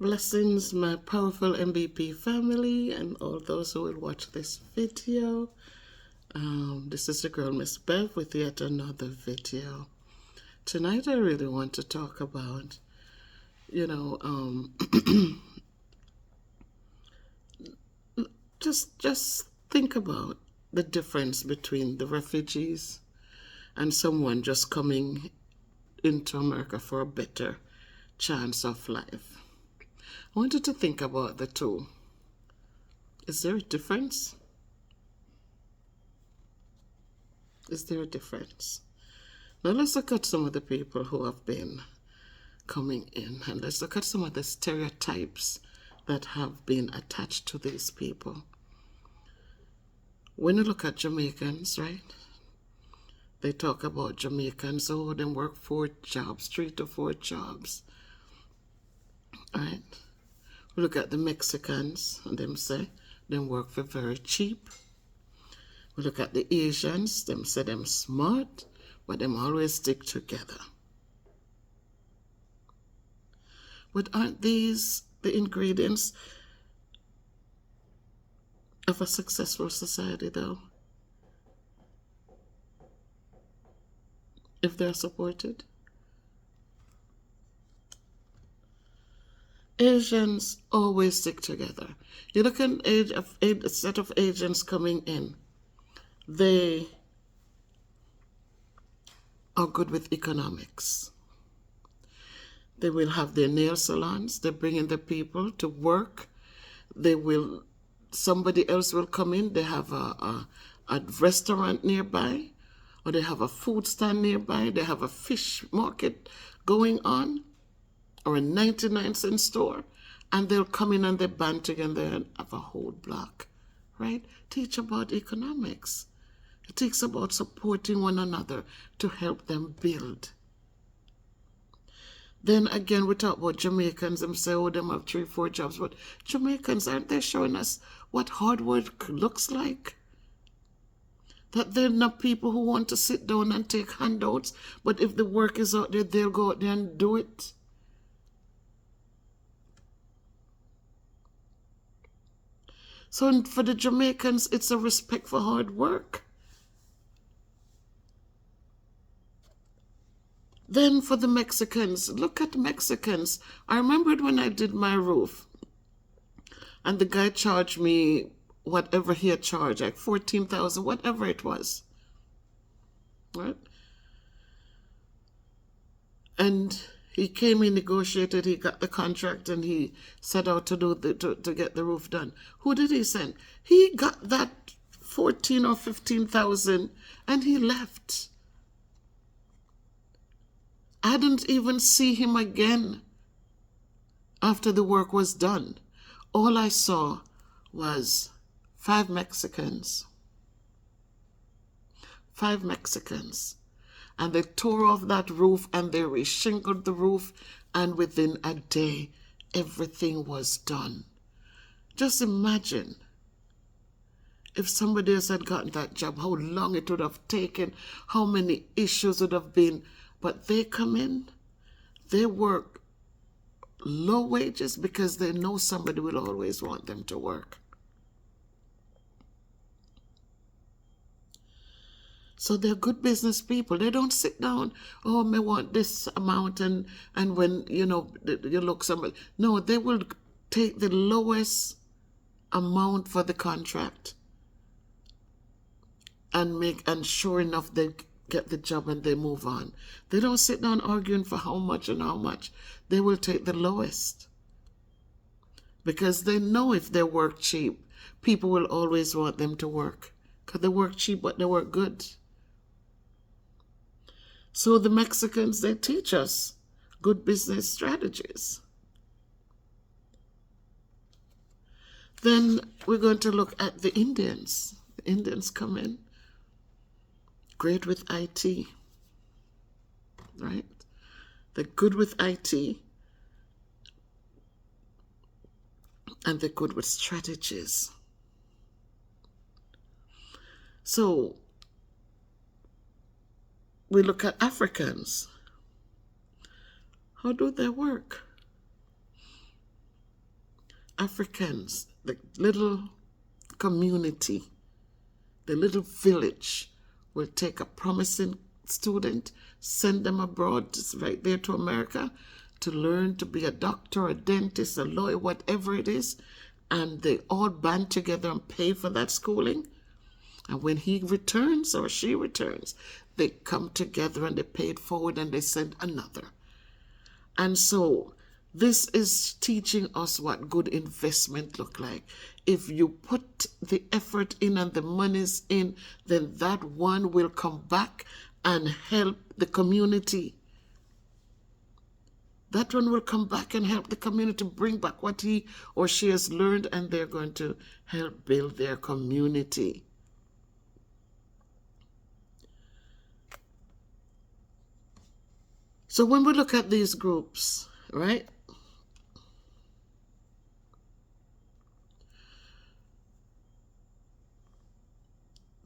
Blessings, my powerful MVP family and all those who will watch this video. This is the girl Miss Bev with yet another video. Tonight I really want to talk about, just think about the difference between the refugees and someone just coming into America for a better chance of life. I want you to think about the two. Is there a difference? Is there a difference? Now let's look at some of the people who have been coming in, and let's look at some of the stereotypes that have been attached to these people. When you look at Jamaicans, right? They talk about Jamaicans, oh, they work 4 jobs, 3 to 4 jobs, right? We look at the Mexicans, and them say them work for very cheap. We look at the Asians, them say them smart, but them always stick together. But aren't these the ingredients of a successful society, though? If they're supported? Asians always stick together. You look at a set of Asians coming in. They are good with economics. They will have their nail salons. They bring in the people to work. Somebody else will come in. They have a restaurant nearby, or they have a food stand nearby. They have a fish market going on, or a 99-cent store, and they'll come in and they band together and have a whole block, right? Teach about economics. It takes about supporting one another to help them build. Then again, we talk about Jamaicans and say, oh, them have 3, 4 jobs. But Jamaicans, aren't they showing us what hard work looks like? That they're not people who want to sit down and take handouts, but if the work is out there, they'll go out there and do it. So for the Jamaicans, it's a respect for hard work. Then for the Mexicans, look at Mexicans. I remembered when I did my roof, and the guy charged me whatever he had charged, like 14,000, whatever it was, right? And he came, he negotiated, he got the contract, and he set out to get the roof done. Who did he send? He got that 14 or 15,000, and he left. I didn't even see him again after the work was done. All I saw was 5 Mexicans. 5 Mexicans. And they tore off that roof and they reshingled the roof, and within a day, everything was done. Just imagine if somebody else had gotten that job, how long it would have taken, how many issues would have been. But they come in, they work low wages because they know somebody will always want them to work. So they're good business people. They don't sit down, oh, I want this amount, and when, you look somebody. No, they will take the lowest amount for the contract and sure enough, they get the job and they move on. They don't sit down arguing for how much and how much. They will take the lowest. Because they know if they work cheap, people will always want them to work. Because they work cheap, but they work good. So the Mexicans, they teach us good business strategies. Then we're going to look at the Indians. The Indians come in. Great with IT, right? They're good with IT, and they're good with strategies. So we look at Africans. How do they work? Africans, the little community, the little village, will take a promising student, send them abroad, right there to America, to learn to be a doctor, a dentist, a lawyer, whatever it is, and they all band together and pay for that schooling. And when he returns or she returns, they come together and they pay it forward and they send another. And so this is teaching us what good investment look like. If you put the effort in and the monies in, then that one will come back and help the community. That one will come back and help the community bring back what he or she has learned, and they're going to help build their community. So when we look at these groups, right?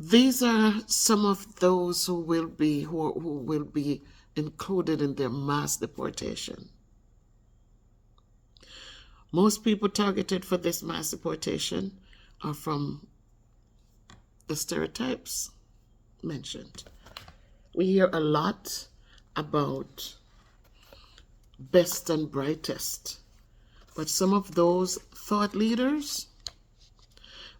These are some of those who will be included in their mass deportation. Most people targeted for this mass deportation are from the stereotypes mentioned. We hear a lot about best and brightest, but some of those thought leaders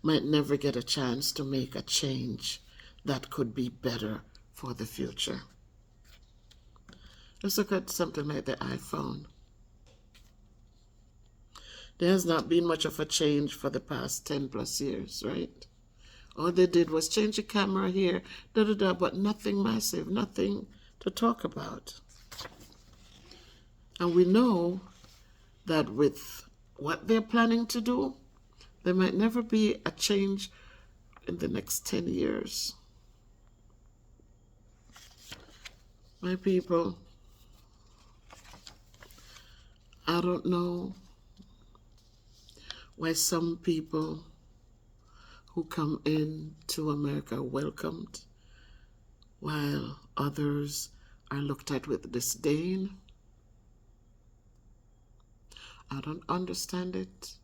might never get a chance to make a change that could be better for the future. Let's look at something like the iPhone. There has not been much of a change for the past 10 plus years, right? All they did was change the camera here, but nothing massive, nothing to talk about. And we know that with what they're planning to do, there might never be a change in the next 10 years. My people, I don't know why some people who come into America are welcomed, while others are looked at with disdain. I don't understand it.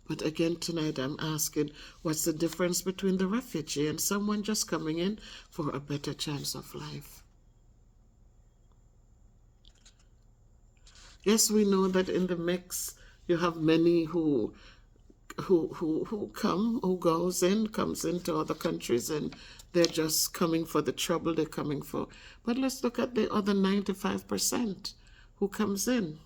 But again, tonight I'm asking, what's the difference between the refugee and someone just coming in for a better chance of life? Yes, we know that in the mix you have many who comes into other countries, and they're just coming for the trouble they're coming for. But let's look at the other 95% who comes in.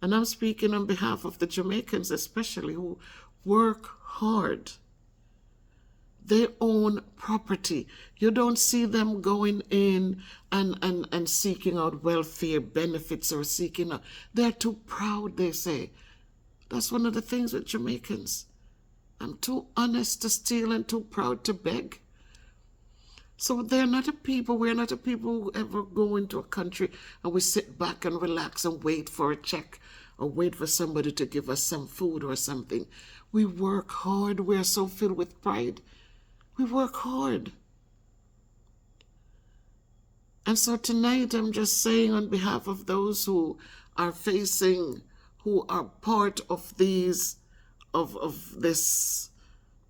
And I'm speaking on behalf of the Jamaicans especially, who work hard. They own property. You don't see them going in and seeking out welfare benefits or seeking out. They're too proud, they say. That's one of the things with Jamaicans. I'm too honest to steal and too proud to beg. So we're not a people who ever go into a country and we sit back and relax and wait for a check or wait for somebody to give us some food or something. We work hard. We're so filled with pride. We work hard. And so tonight I'm just saying on behalf of those who are part of this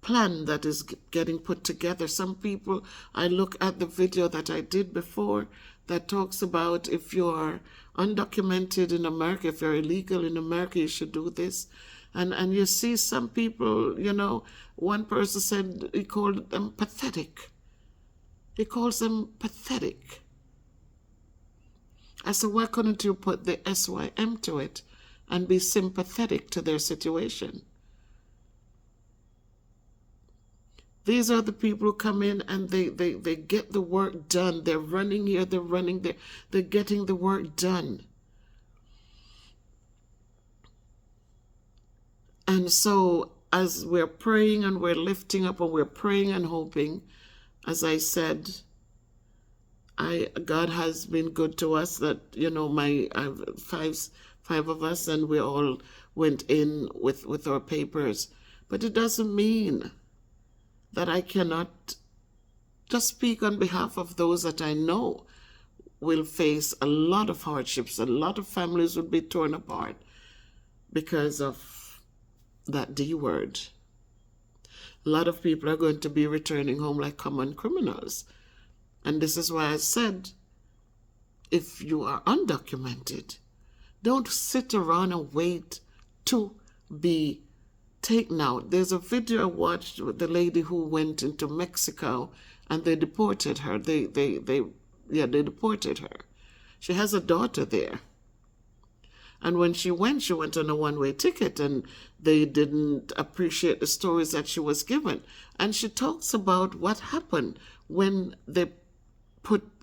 plan that is getting put together. Some people, I look at the video that I did before that talks about if you are undocumented in America, if you're illegal in America, you should do this. And you see some people, one person said he called them pathetic. He calls them pathetic. I said, why couldn't you put the SYM to it and be sympathetic to their situation? These are the people who come in and they get the work done. They're running here, they're running there. They're getting the work done. And so as we're praying and we're lifting up and we're praying and hoping, as I said, God has been good to us that, five of us, and we all went in with our papers. But it doesn't mean that I cannot just speak on behalf of those that I know. will face a lot of hardships. A lot of families will be torn apart because of that D word. A lot of people are going to be returning home like common criminals. And this is why I said, if you are undocumented, don't sit around and wait to be taken out. There's a video I watched with the lady who went into Mexico and they deported her. They deported her. She has a daughter there. And when she went on a one-way ticket, and they didn't appreciate the stories that she was given. And she talks about what happened when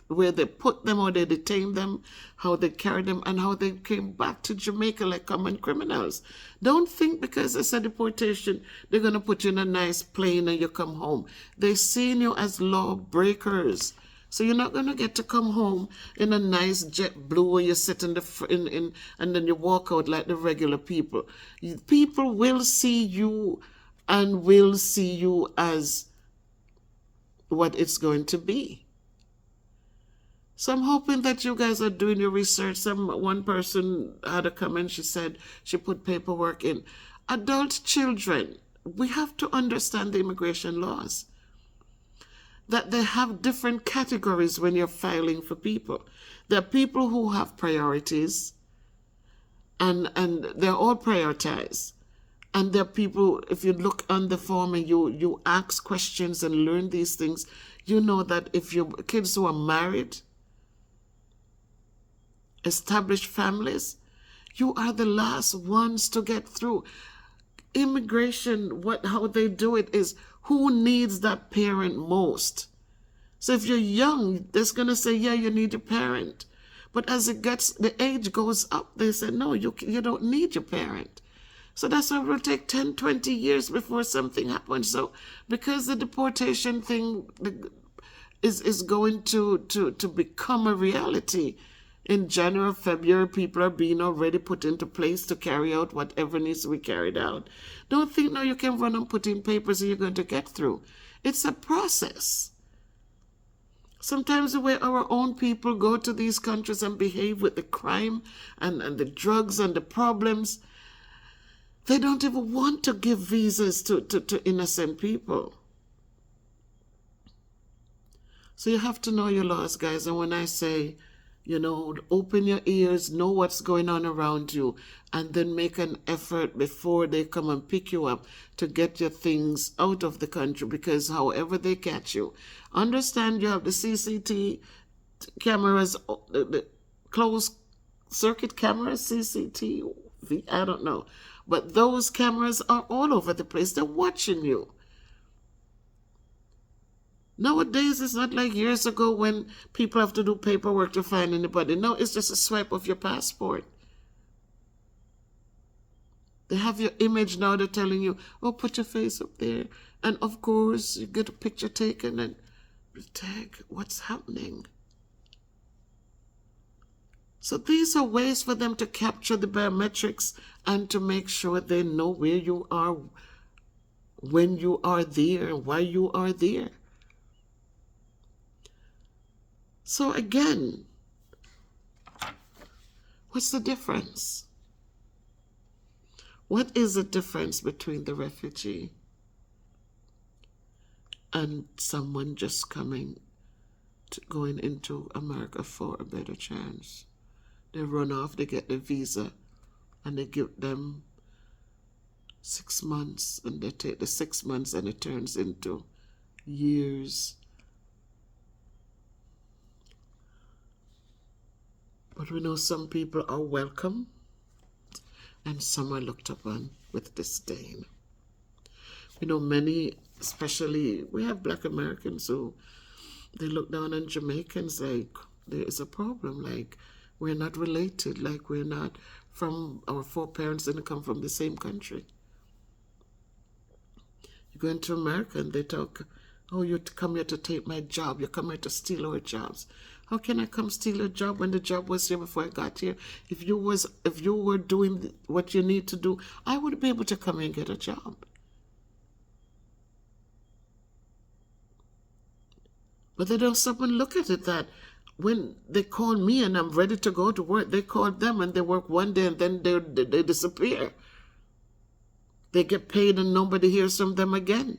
where they put them or they detained them, how they carried them, and how they came back to Jamaica like common criminals. Don't think because it's a deportation, they're going to put you in a nice plane and you come home. They're seeing you as lawbreakers. So you're not going to get to come home in a nice jet blue where you sit in and then you walk out like the regular people. People will see you and will see you as what it's going to be. So I'm hoping that you guys are doing your research. One person had a comment. She said she put paperwork in. Adult children, we have to understand the immigration laws, that they have different categories when you're filing for people. There are people who have priorities, and they're all prioritized. And there are people, if you look on the form and you ask questions and learn these things, you know that if your kids who are married, established families, you are the last ones to get through. Immigration, how they do it is who needs that parent most. So if you're young, they're going to say, yeah, you need your parent. But as the age goes up, they say, no, you don't need your parent. So that's why it will take 10, 20 years before something happens. So because the deportation thing is going to become a reality, in January, February, people are being already put into place to carry out whatever needs to be carried out. Don't think, no, you can run and put in papers and you're going to get through. It's a process. Sometimes the way our own people go to these countries and behave with the crime and the drugs and the problems, they don't even want to give visas to innocent people. So you have to know your laws, guys. And when I say, open your ears, know what's going on around you, and then make an effort before they come and pick you up to get your things out of the country, because however they catch you, understand you have the CCTV cameras, the closed circuit cameras, CCTV, I don't know. But those cameras are all over the place. They're watching you. Nowadays, it's not like years ago when people have to do paperwork to find anybody. No, it's just a swipe of your passport. They have your image now. They're telling you, oh, put your face up there. And of course, you get a picture taken and tag what's happening. So these are ways for them to capture the biometrics and to make sure they know where you are, when you are there, and why you are there. So again, what's the difference? What is the difference between the refugee and someone just going into America for a better chance? They run off, they get the visa, and they give them 6 months, and they take the 6 months and it turns into years. But we know some people are welcome and some are looked upon with disdain. We know many, especially, we have Black Americans who, they look down on Jamaicans like there is a problem, like we're not related, like we're not from, our foreparents didn't come from the same country. You go into America and they talk, oh, you come here to take my job, you come here to steal our jobs. How can I come steal a job when the job was here before I got here? If you were doing what you need to do, I would be able to come and get a job. But they don't stop and look at it that when they call me and I'm ready to go to work, they call them and they work one day and then they disappear. They get paid and nobody hears from them again.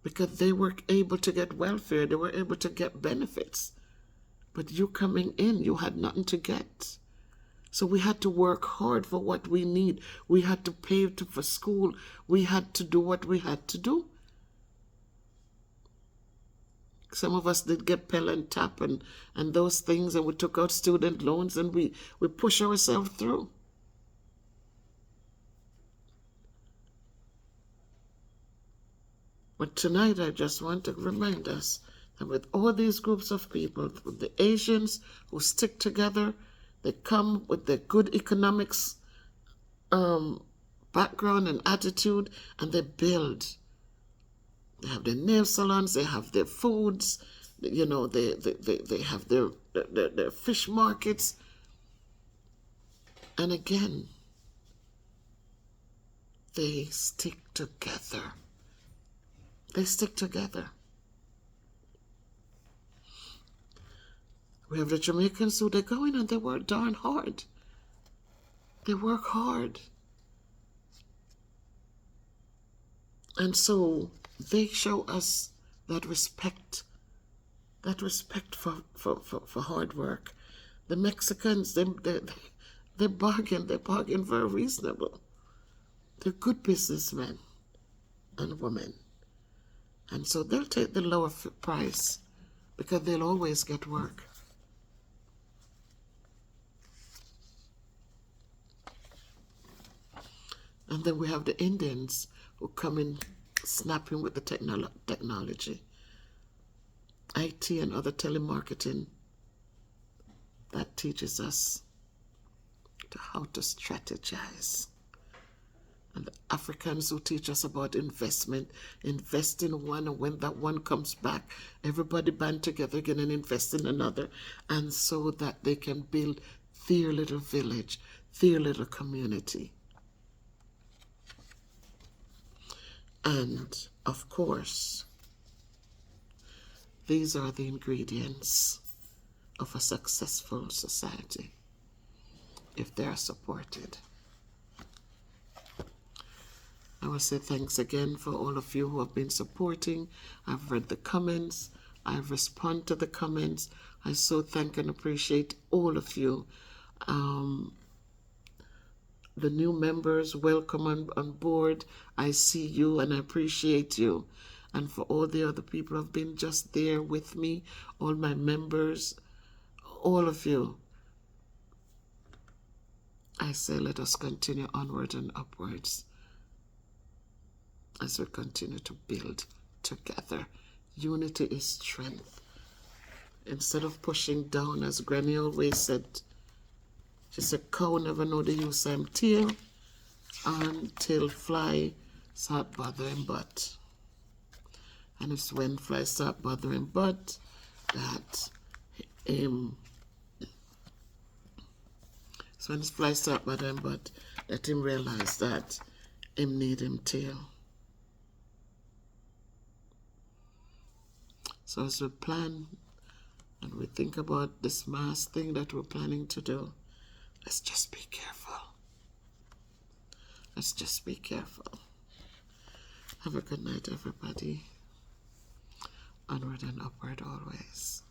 Because they were able to get welfare, they were able to get benefits. But you coming in, you had nothing to get. So we had to work hard for what we need. We had to pay for school. We had to do what we had to do. Some of us did get Pell and TAP and those things, and we took out student loans, and we push ourselves through. But tonight I just want to remind us that with all these groups of people, with the Asians who stick together, they come with their good economics background and attitude, and they build. They have their nail salons, they have their foods, you know, they have their fish markets. And again, they stick together. They stick together. We have the Jamaicans who they go in and they work darn hard. They work hard. And so they show us that respect for hard work. The Mexicans, they bargain very reasonable. They're good businessmen and women. And so they'll take the lower price because they'll always get work. And then we have the Indians who come in snapping with the technology, IT and other telemarketing that teaches us how to strategize. And the Africans who teach us about investment, invest in one, and when that one comes back, everybody band together again and invest in another, and so that they can build their little village, their little community. And, of course, these are the ingredients of a successful society, if they are supported. I will say thanks again for all of you who have been supporting. I've read the comments. I've responded to the comments. I so thank and appreciate all of you. The new members, welcome on board. I see you and I appreciate you. And for all the other people who have been just there with me, all my members, all of you, I say let us continue onward and upwards as we continue to build together. Unity is strength. Instead of pushing down, as Granny always said, she said, cow never know the use of tail until fly start bothering butt. And it's when fly start bothering butt that so when fly start bothering butt that him realize that him need him tail. So as we plan and we think about this mass thing that we're planning to do, let's just be careful. Let's just be careful. Have a good night, everybody. Onward and upward always.